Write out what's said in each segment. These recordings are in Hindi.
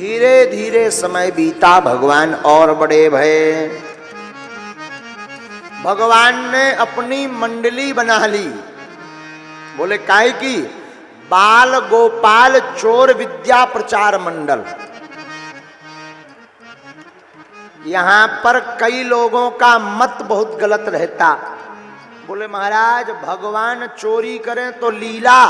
धीरे धीरे समय बीता, भगवान और बड़े भये। भगवान ने अपनी मंडली बना ली। बोले काय की? बाल गोपाल चोर विद्या प्रचार मंडल। यहां पर कई लोगों का मत बहुत गलत रहता। बोले महाराज भगवान चोरी करें तो लीला,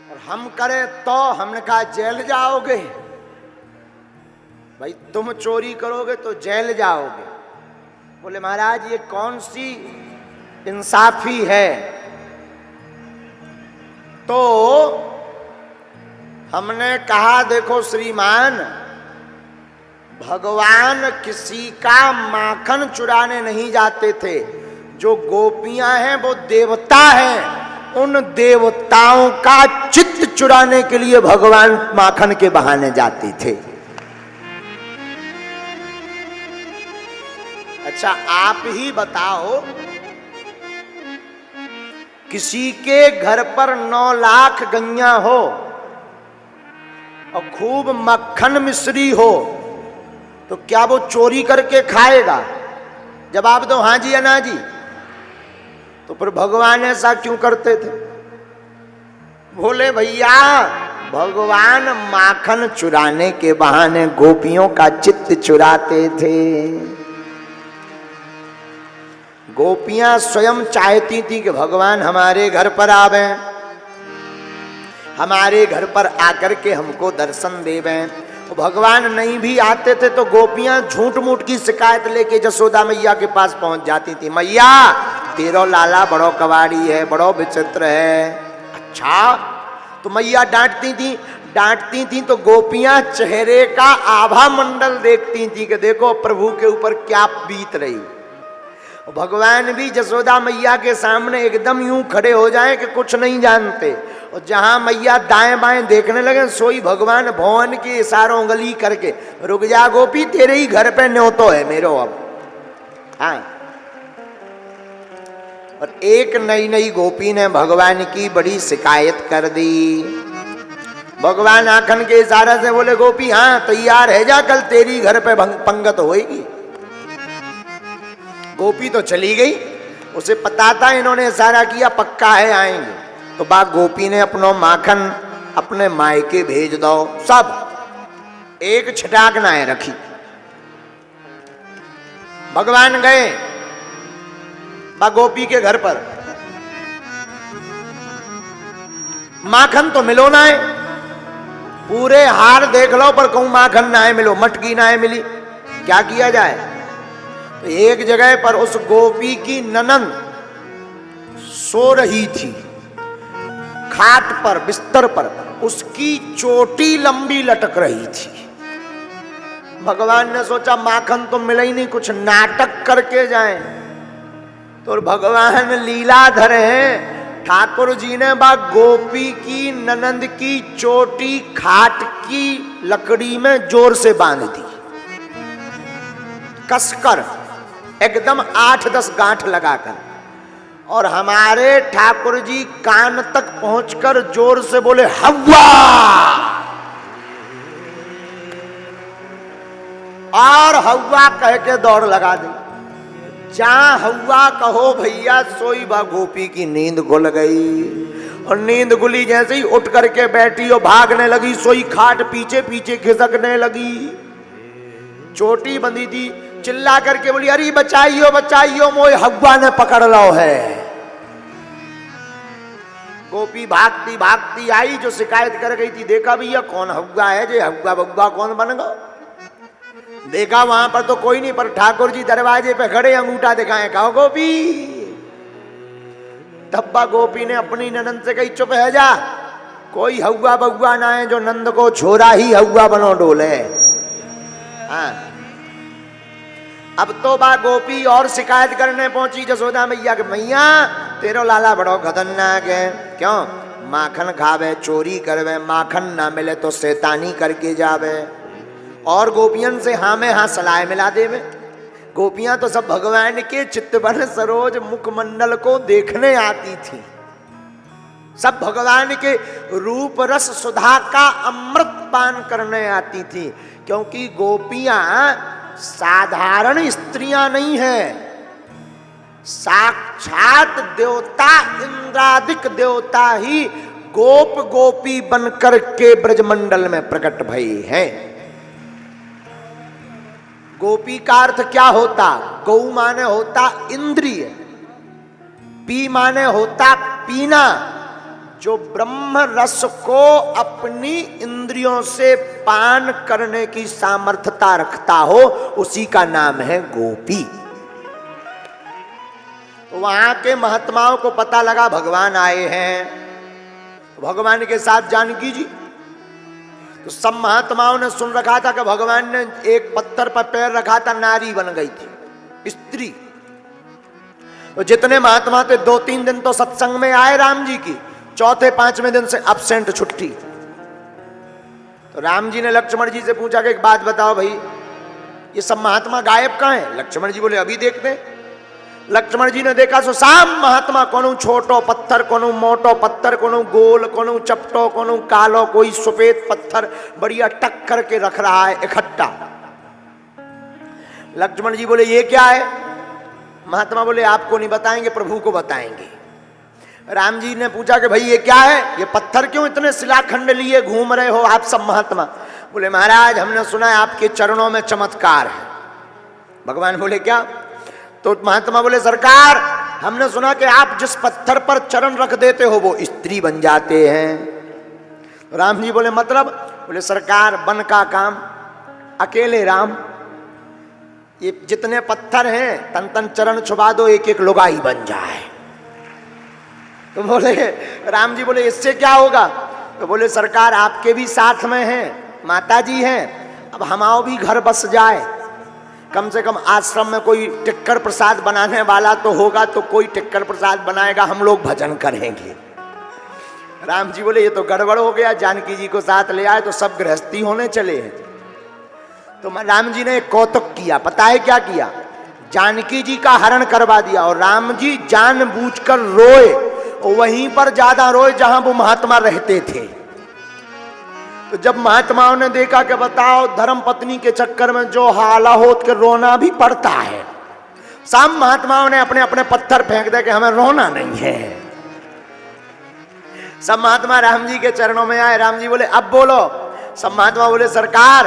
और हम करें तो हमने कहा जेल जाओगे। भाई तुम चोरी करोगे तो जेल जाओगे। बोले महाराज ये कौन सी इंसाफी है? तो हमने कहा देखो श्रीमान, भगवान किसी का माखन चुराने नहीं जाते थे। जो गोपियां हैं वो देवता हैं, उन देवताओं का चित्त चुराने के लिए भगवान माखन के बहाने जाते थे। अच्छा आप ही बताओ, किसी के घर पर 9 लाख गैया हो और खूब मक्खन मिश्री हो तो क्या वो चोरी करके खाएगा? जवाब दो हाँ जी या ना जी। तो फिर भगवान ऐसा क्यों करते थे? बोले भैया भगवान माखन चुराने के बहाने गोपियों का चित्त चुराते थे। गोपियां स्वयं चाहती थी कि भगवान हमारे घर पर आवे, हमारे घर पर आकर के हमको दर्शन देवें। भगवान नहीं भी आते थे तो गोपियां झूठ मूठ की शिकायत लेके जसोदा मैया के पास पहुंच जाती थी। मैया तेरो लाला बड़ो कवाड़ी है, बड़ो विचित्र है। अच्छा तो मैया डांटती थी तो गोपियां चेहरे का आभा मंडल देखती थी कि देखो प्रभु के ऊपर क्या बीत रही। भगवान भी जसोदा मैया के सामने एकदम यूं खड़े हो जाएं कि कुछ नहीं जानते, और जहां मैया दाएं बाएं देखने लगे सोई भगवान भवन के इशारों उंगली करके रुक जा गोपी, तेरे ही घर पे न्योतो है मेरो अब। हाँ, और एक नई गोपी ने भगवान की बड़ी शिकायत कर दी। भगवान आखन के इशारे से बोले गोपी हाँ तैयार है जा, कल तेरी घर पे पंगत होएगी। गोपी तो चली गई, उसे पता था इन्होंने इशारा किया पक्का है आएंगे। तो बा गोपी ने अपनो माखन अपने मायके भेज दो, सब एक छटाक नाए रखी। भगवान गए बा गोपी के घर पर, माखन तो मिलो ना है, पूरे हार देख लो पर कहूं माखन ना है मिलो, मटकी ना है मिली। क्या किया जाए? तो एक जगह पर उस गोपी की ननंद सो रही थी खाट पर, बिस्तर पर, उसकी चोटी लंबी लटक रही थी। भगवान ने सोचा माखन तो मिला ही नहीं, कुछ नाटक करके जाएं। तो भगवान लीलाधर हैं, ठाकुर जी ने बा गोपी की ननंद की चोटी खाट की लकड़ी में जोर से बांध दी, कसकर एकदम 8-10 गांठ लगाकर। और हमारे ठाकुर जी कान तक पहुंचकर जोर से बोले हव्वा, और हव्वा कह के दौड़ लगा दी। जहां हव्वा कहो भैया सोई बा गोपी की नींद खुल गई, और नींद खुली जैसे ही उठ करके बैठी और भागने लगी, सोई खाट पीछे पीछे खिसकने लगी। चोटी बंधी थी, चिल्ला करके बोली अरे बचाइयो बचाइयो मोए हव्वा ने पकड़ लो है। गोपी भागती भागती आई, जो शिकायत कर गई थी, देखा भैया कौन हव्वा है, जे हव्वा बव्वा कौन बन गो। देखा वहां पर तो कोई नहीं, पर ठाकुर जी दरवाजे पे खड़े अंगूठा दिखाए, कहो गोपी। तब्बा गोपी ने अपनी ननंद से कही चुप है जा, कोई हव्वा बव्वा ना है, जो नंद को छोरा ही हव्वा बनो डोले। हाँ, अब तो बा गोपी और शिकायत करने पहुंची जसोदा मैया के, मैया तेरो लाला बड़ो खतरनाक है। क्यों? माखन खावे, चोरी करवे, माखन ना मिले तो शैतानी करके जावे, और गोपियन से हाँ में हाँ सलाह मिला देवे। गोपियां तो सब भगवान के चित्तवन सरोज मुखमंडल को देखने आती थी। सब भगवान के रूप रस सुधा का अमृत पान करने आती थी, क्योंकि गोपियां साधारण स्त्रियां नहीं है, साक्षात देवता इंद्रादिक देवता ही गोप गोपी बनकर के ब्रजमंडल में प्रकट भई हैं। गोपी का अर्थ क्या होता? गौ माने होता इंद्रिय, पी माने होता पीना। जो ब्रह्म रस को अपनी इंद्रियों से पान करने की सामर्थ्यता रखता हो, उसी का नाम है गोपी। तो वहां के महात्माओं को पता लगा भगवान आए हैं, भगवान के साथ जानकी जी। तो सब महात्माओं ने सुन रखा था कि भगवान ने एक पत्थर पर पैर रखा था, नारी बन गई थी, स्त्री। तो जितने महात्मा थे 2-3 दिन तो सत्संग में आए राम जी की, चौथे 5वें दिन से अब्सेंट, छुट्टी। तो राम जी ने लक्ष्मण जी से पूछा कि एक बात बताओ भाई, ये सब महात्मा गायब कहाँ हैं? लक्ष्मण जी बोले अभी देखते हैं। लक्ष्मण जी ने देखा सो साम महात्मा, कोनो छोटो पत्थर, कोनो मोटो पत्थर, कोनो गोल, कोनो चपटो, कोनो कालो, कोई सफेद पत्थर बढ़िया टक करके रख रहा है इकट्ठा। लक्ष्मण जी बोले ये क्या है? महात्मा बोले आपको नहीं बताएंगे, प्रभु को बताएंगे। राम जी ने पूछा कि भाई ये क्या है, ये पत्थर क्यों इतने शिलाखंड लिए घूम रहे हो आप सब महात्मा? बोले महाराज हमने सुना है आपके चरणों में चमत्कार है। भगवान बोले क्या? तो महात्मा बोले सरकार हमने सुना कि आप जिस पत्थर पर चरण रख देते हो वो स्त्री बन जाते हैं। राम जी बोले मतलब? बोले सरकार वन का काम अकेले राम, ये जितने पत्थर हैं तन तन चरण छुपा दो, एक एक लुगाई बन जाए। तो बोले राम जी बोले इससे क्या होगा? तो बोले सरकार आपके भी साथ में हैं, माता जी हैं, अब हमाओ भी घर बस जाए, कम से कम आश्रम में कोई टिक्कर प्रसाद बनाने वाला तो होगा, तो कोई टिक्कर प्रसाद बनाएगा, हम लोग भजन करेंगे। राम जी बोले ये तो गड़बड़ हो गया, जानकी जी को साथ ले आए तो सब गृहस्थी होने चले हैं। तो राम जी ने एक कौतुक किया, पता है क्या किया? जानकी जी का हरण करवा दिया और राम जी जानबूझकर रोए, वहीं पर ज्यादा रोए जहां वो महात्मा रहते थे। तो जब महात्माओं ने देखा कि बताओ धर्म पत्नी के चक्कर में जो हाला होत के रोना भी पड़ता है, सब महात्माओं ने अपने अपने पत्थर फेंक दे कि हमें रोना नहीं है। सब महात्मा राम जी के चरणों में आए। राम जी बोले अब बोलो। सब महात्मा बोले सरकार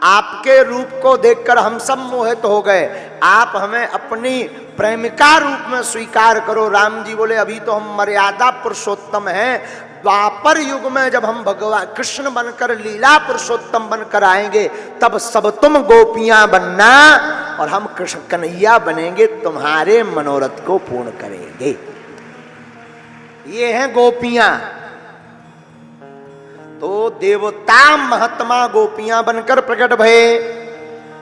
आपके रूप को देखकर हम सब मोहित हो गए, आप हमें अपनी प्रेमिका रूप में स्वीकार करो। राम जी बोले अभी तो हम मर्यादा पुरुषोत्तम हैं, द्वापर युग में जब हम भगवान कृष्ण बनकर लीला पुरुषोत्तम बनकर आएंगे तब सब तुम गोपियां बनना और हम कृष्ण कन्हैया बनेंगे, तुम्हारे मनोरथ को पूर्ण करेंगे। ये हैं गोपियां। तो देवता महात्मा गोपियां बनकर प्रकट भये।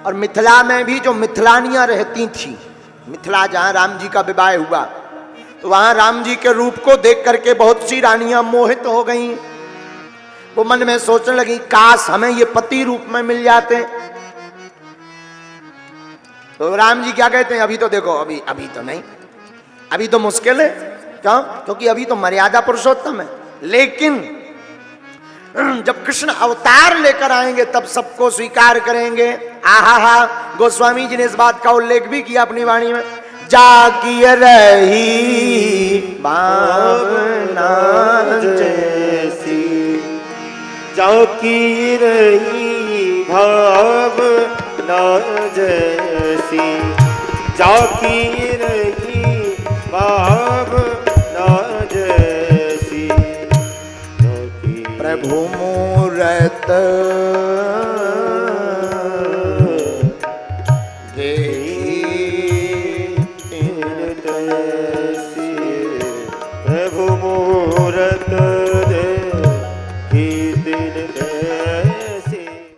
और मिथिला में भी जो मिथिलानियां रहती थी, मिथिला जहां राम जी का विवाह हुआ, तो वहां राम जी के रूप को देख करके बहुत सी रानियां मोहित हो गईं। वो मन में सोचने लगी काश हमें ये पति रूप में मिल जाते। तो राम जी क्या कहते हैं, अभी तो देखो, अभी तो नहीं, अभी तो मुश्किल है। क्यों? क्योंकि अभी तो मर्यादा पुरुषोत्तम है, लेकिन जब कृष्ण अवतार लेकर आएंगे तब सबको स्वीकार करेंगे। आहा हा, गोस्वामी जी ने इस बात का उल्लेख भी किया अपनी वाणी में, जागी रही भावना जैसी, जागी रही भावना जैसी, जागी रही भावना जैसी, प्रभु मूरत जैसी।